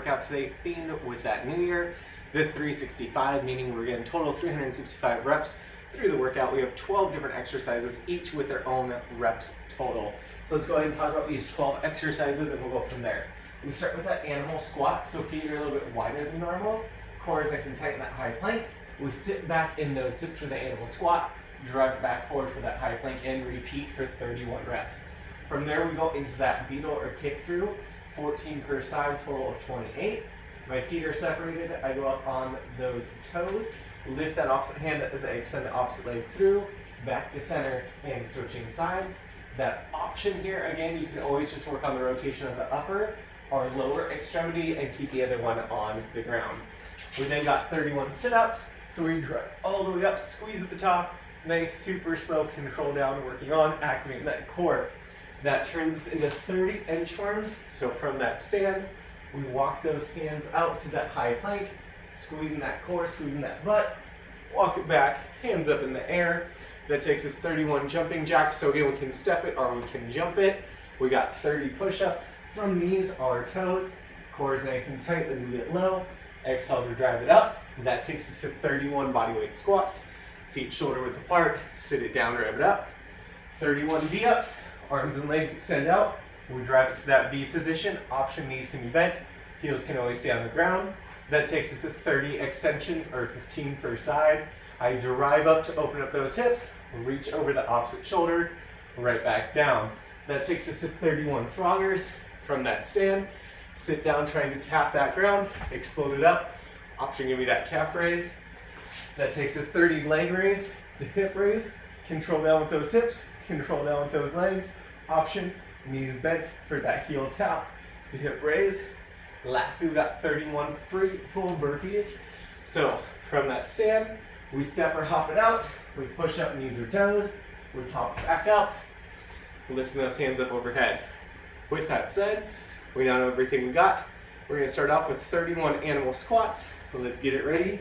workout today themed with that new year, the 365, meaning we're getting total 365 reps through the workout. We have 12 different exercises, each with their own reps total. So let's go ahead and talk about these 12 exercises and we'll go from there. We start with that animal squat, so feet are a little bit wider than normal. Core is nice and tight in that high plank. We sit back in those hips for the animal squat, drive back forward for that high plank, and repeat for 31 reps. From there, we go into that beetle or kick through, 14 per side, total of 28. My feet are separated. I go up on those toes, lift that opposite hand as I extend the opposite leg through, back to center, and switching sides. That option here, again, you can always just work on the rotation of the upper or lower extremity and keep the other one on the ground. We then got 31 sit-ups, so we drive all the way up, squeeze at the top, nice super slow control down, working on activating that core. That turns us into 30 inchworms. So from that stand, we walk those hands out to that high plank, squeezing that core, squeezing that butt, walk it back, hands up in the air. That takes us 31 jumping jacks. So again, we can step it or we can jump it. We got 30 push-ups from knees or toes. Core is nice and tight as we get low. Exhale to drive it up. That takes us to 31 bodyweight squats. Feet shoulder width apart, sit it down, rev it up. 31 V-ups, arms and legs extend out. We drive it to that V position. Option, knees can be bent, heels can always stay on the ground. That takes us to 30 extensions or 15 per side. I drive up to open up those hips, reach over the opposite shoulder, right back down. That takes us to 31 froggers. From that stand, sit down trying to tap that ground, explode it up. Option, give me that calf raise. That takes us 30 leg raise to hip raise. Control down with those hips, control down with those legs. Option, knees bent for that heel tap to hip raise. Lastly, we got 31 free full burpees. So from that stand, we step or hop it out. We push up knees or toes. We pop back up, lifting those hands up overhead. With that said, we now know everything we got. We're gonna start off with 31 animal squats. Let's get it ready.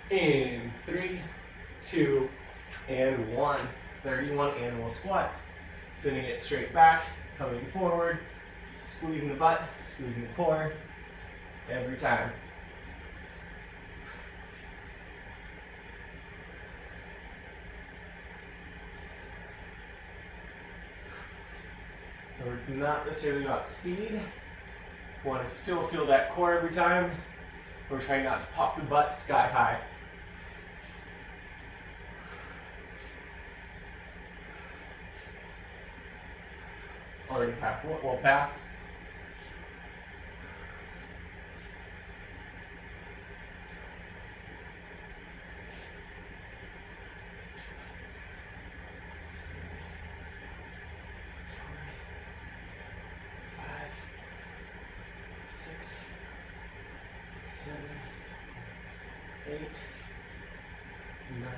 In 3, 2, and 1. 31 animal squats. Sending it straight back, coming forward, squeezing the butt, squeezing the core, every time. It's not necessarily about speed. We want to still feel that core every time. We're trying not to pop the butt sky high. Already half, well past. Seven, 8, 9,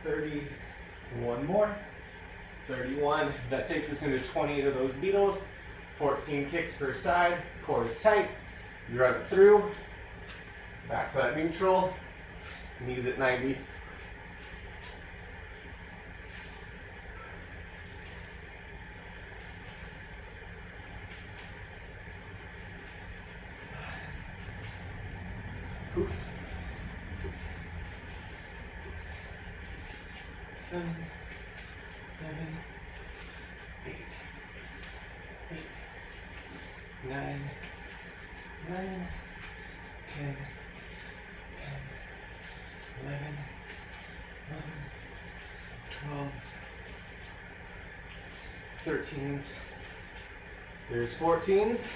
30. One more. 31. That takes us into 28 of those beetles. 14 kicks per side. Core is tight. Drive it through. Back to that neutral. Knees at 90. Oof. 6, 7, 8, 9, 10, 11, 12s, 13s. There's 14s.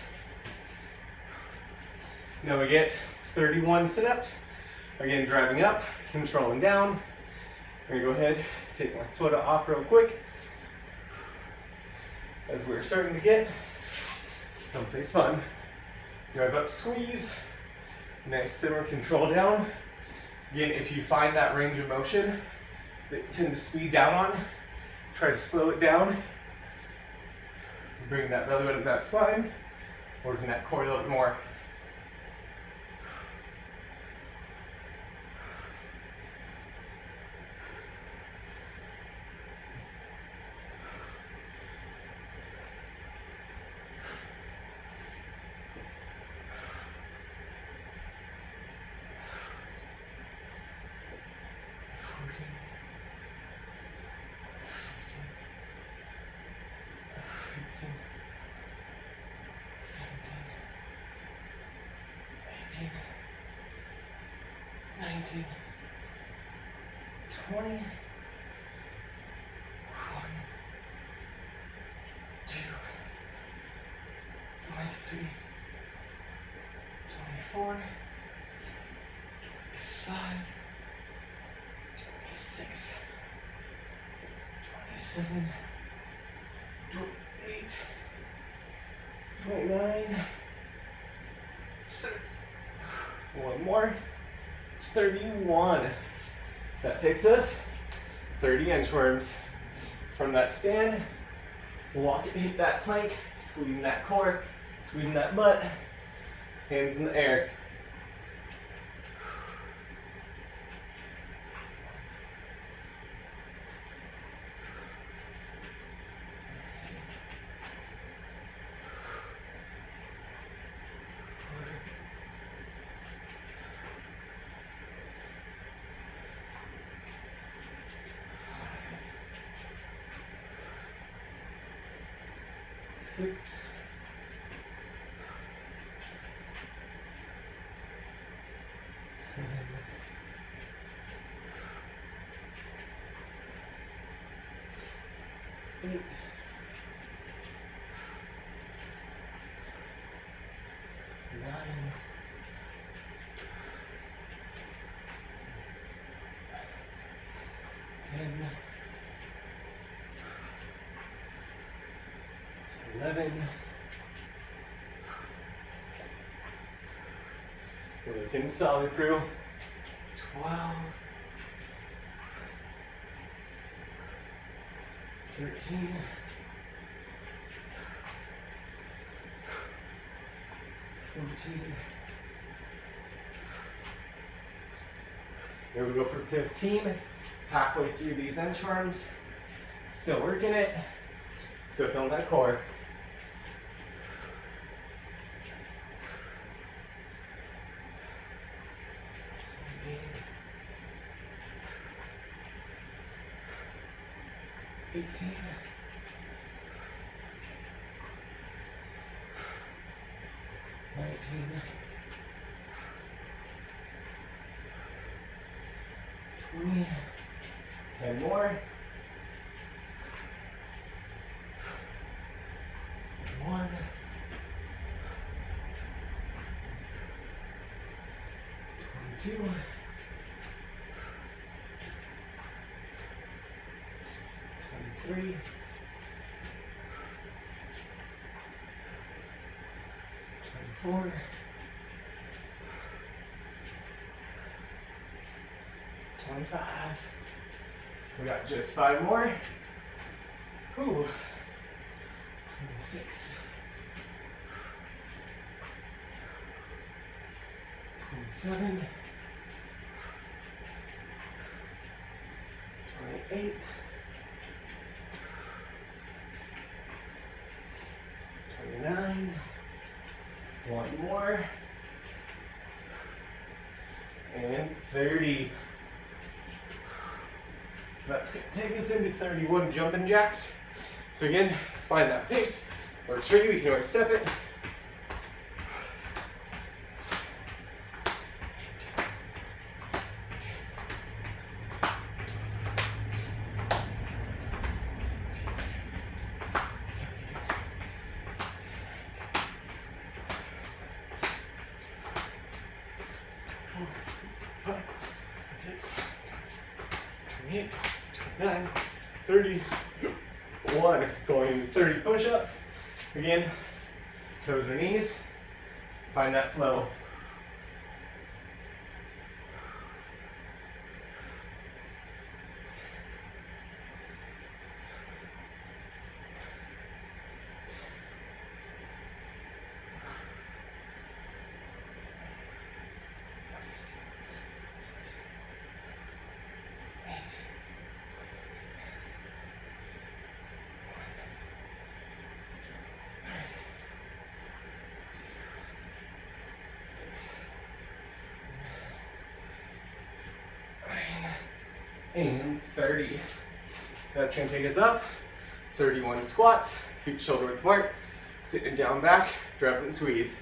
Now we get 31 sit-ups. Again, driving up, controlling down. I'm gonna go ahead, take my sweater off real quick. As we're starting to get someplace fun. Drive up, squeeze. Nice simmer, control down. Again, if you find that range of motion that you tend to speed down on, try to slow it down. Bring that belly button to that spine. Working that core a little bit more. 16, 17, 18, 19, 20, 1, 2, 23, 24, 25, 26, 27, 28, 29, 30. One more. 31. That takes us 30 inchworms. From that stand, walk it, hit that plank, squeezing that core, squeezing that butt, hands in the air. Six, 7, 8, 9, 10, 11. We're looking solid, crew. 12. 13. 14. Here we go for 15. Halfway through these inchworms. Still working it. Still feeling that core. 18, 19, 20, 10 more, 1, 22, 23, 24, 25. We got just 5 more. Ooh. 26, 27, 28, 29, 1 more, and 30. That's going to take us into 31 jumping jacks. So again, find that pace. Works for you, you can always step it. Six, 28, 29, 30, 1. Going into 30 push-ups. Again, toes or knees. Find that flow. And 30. That's going to take us up. 31 squats, feet shoulder width apart, sitting down back, drop and squeeze.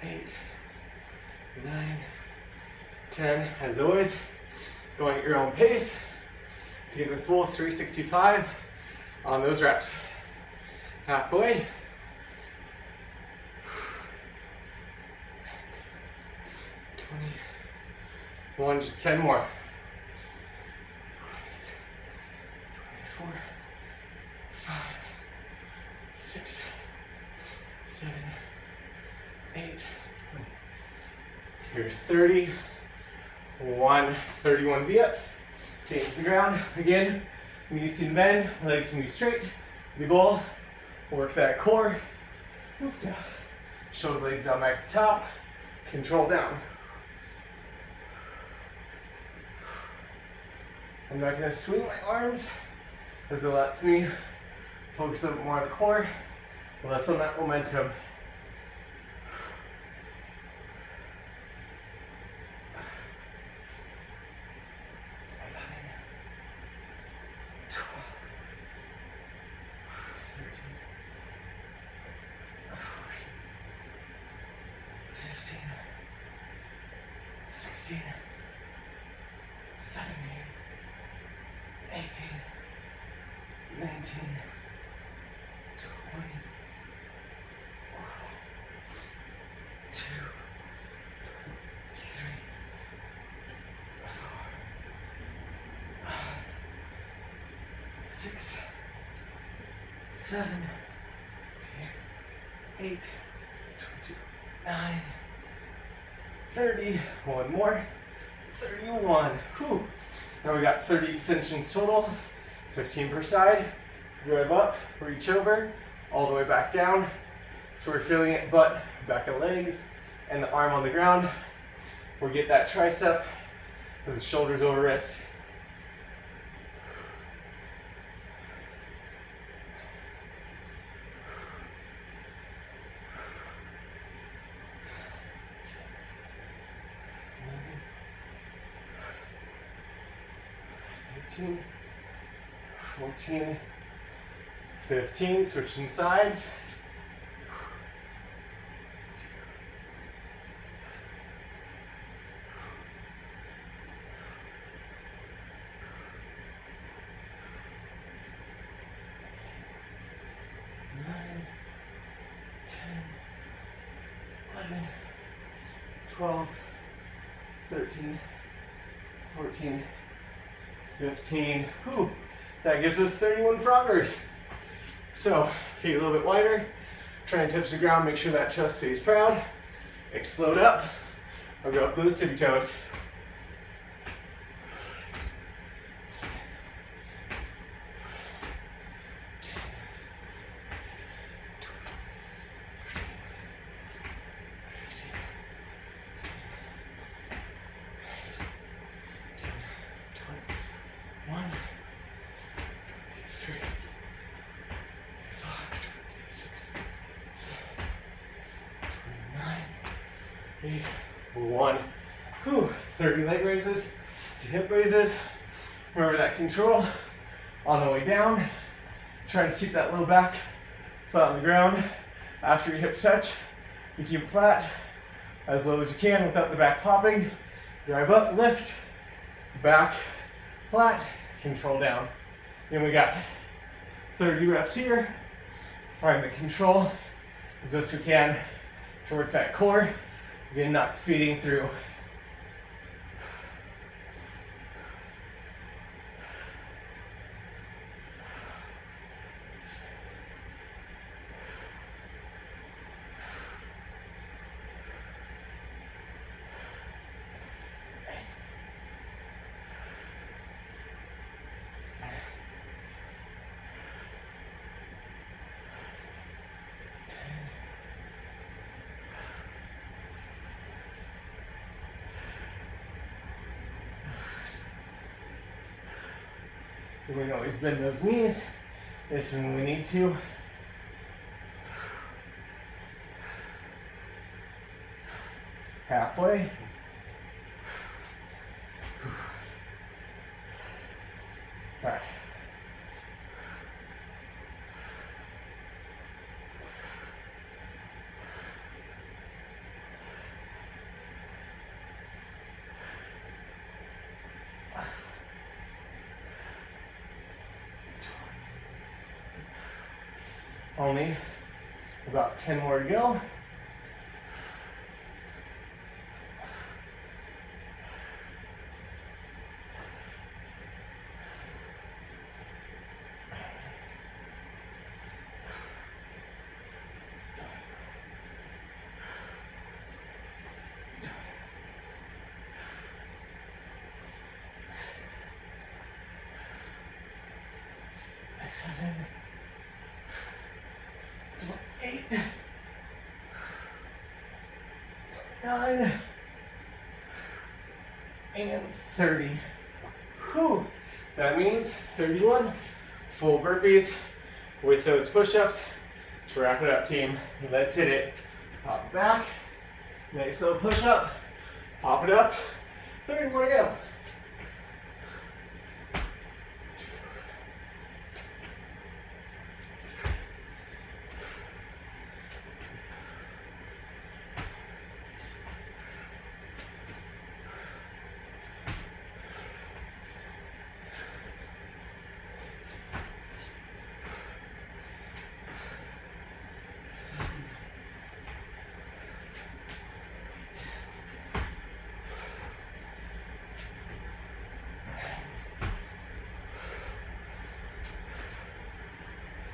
Eight, 9, 10, as always, going at your own pace to get the full 365 on those reps. Halfway. 21, just 10 more. 24, 5, 6, 7, 8. Here's 30. 31 V-ups. Change the ground. Again, knees can bend, legs can be straight. The goal, work that core. Move down. Shoulder blades down back at the top. Control down. I'm not going to swing my arms as it lets me focus a bit more on the core, less on that momentum. 16, 17, 18, 19, 20, 2, 3, 4, 6, 7, 8, 29, 30, one more, 31. Whew. Now we got 30 extensions total, 15 per side. Drive up, reach over, all the way back down. So we're feeling it, butt, back of legs, and the arm on the ground. We'll get that tricep as the shoulders over wrist. 13, 14, 15, switching sides. 9, 10, 11, 12, 13, 14, 15. Whew. That gives us 31 froggers. So, feet a little bit wider. Try and touch the ground, make sure that chest stays proud. Explode up. I'll go up those tippy toes. 1. Whew. 30 leg raises to hip raises. Remember that control on the way down. Try to keep that low back flat on the ground. After your hips touch, you keep it flat as low as you can without the back popping. Drive up, lift, back, flat, control down. Then we got 30 reps here. Find the control as best we can to work that core. Again, not speeding through. We can always bend those knees if and when we need to. halfway. Five. Only about 10 more to go. Seven, 8, 9, and 30. Whew. That means 31 full burpees with those push-ups to wrap it up, team. Let's hit it. Pop it back. Nice little push-up. Pop it up. 30 more to go.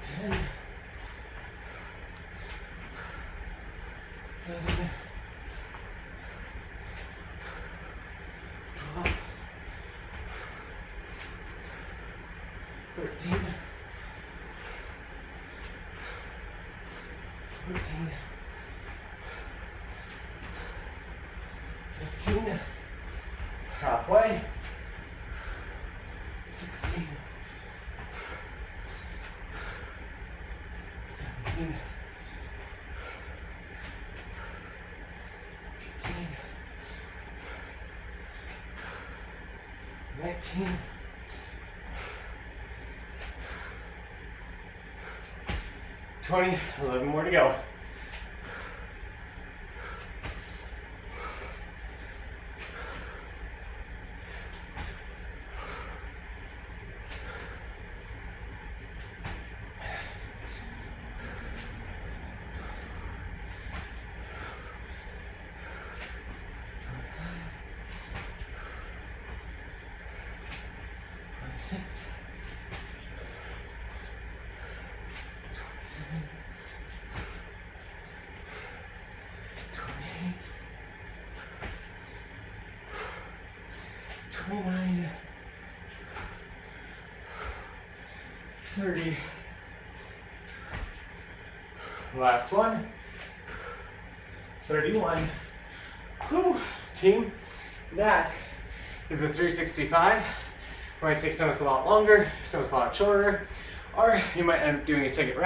Ten, 11, 12, 13, 14, 15, halfway, 16, 17, 18, 19, 20, 11 more to go. Six, 27, 28, 29, 30. Last one. 31. Whew, team. That is a 365. Might take some of us a lot longer, some of us a lot shorter, or you might end up doing a second round.